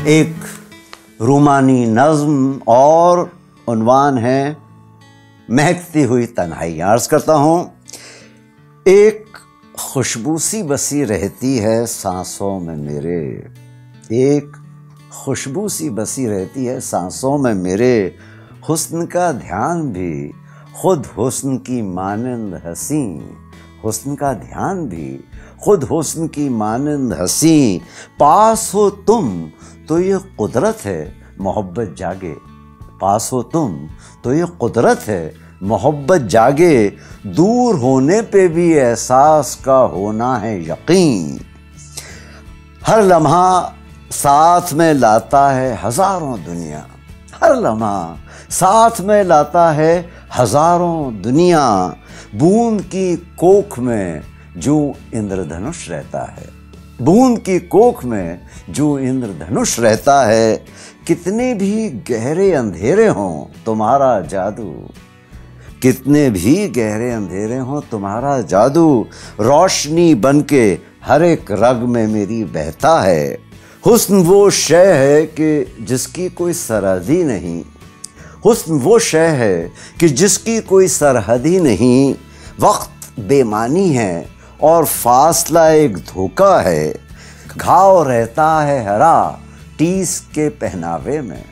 ایک رومانی نظم اور عنوان ہے مہکتی ہوئی تنہائی. عرض کرتا ہوں، ایک خوشبو سی بسی رہتی ہے سانسوں میں میرے، ایک خوشبو سی بسی رہتی ہے سانسوں میں میرے، حسن کا دھیان بھی خود حسن کی مانند حسین، حسن کا دھیان بھی خود حسن کی مانند حسین، پاس ہو تم تو یہ قدرت ہے محبت جاگے، پاس ہو تم تو یہ قدرت ہے محبت جاگے، دور ہونے پہ بھی احساس کا ہونا ہے یقین، ہر لمحہ ساتھ میں لاتا ہے ہزاروں دنیا، ہر لمحہ ساتھ میں لاتا ہے ہزاروں دنیا، بوند کی کوکھ میں جو اندر دھنش رہتا ہے، بوند کی کوکھ میں جو اندر دھنش رہتا ہے، کتنے بھی گہرے اندھیرے ہوں تمہارا جادو، کتنے بھی گہرے اندھیرے ہوں تمہارا جادو، روشنی بن کے ہر ایک رگ میں میری بہتا ہے، حسن وہ شے ہے کہ جس کی کوئی سرحد ہی نہیں، حسن وہ شے ہے کہ جس کی کوئی سرحد ہی نہیں، وقت بے معنی ہے اور فاصلہ ایک دھوکہ ہے، گھاؤ رہتا ہے ہرا ٹیس کے پہناوے میں،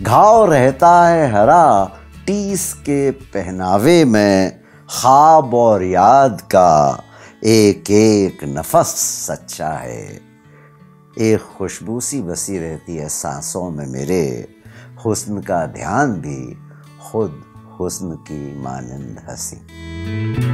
گھاؤ رہتا ہے ہرا ٹیس کے پہناوے میں، خواب اور یاد کا ایک ایک نفس سچا ہے، ایک خوشبو سی بسی رہتی ہے سانسوں میں میرے، حسن کا دھیان بھی خود حسن کی مانند حسین۔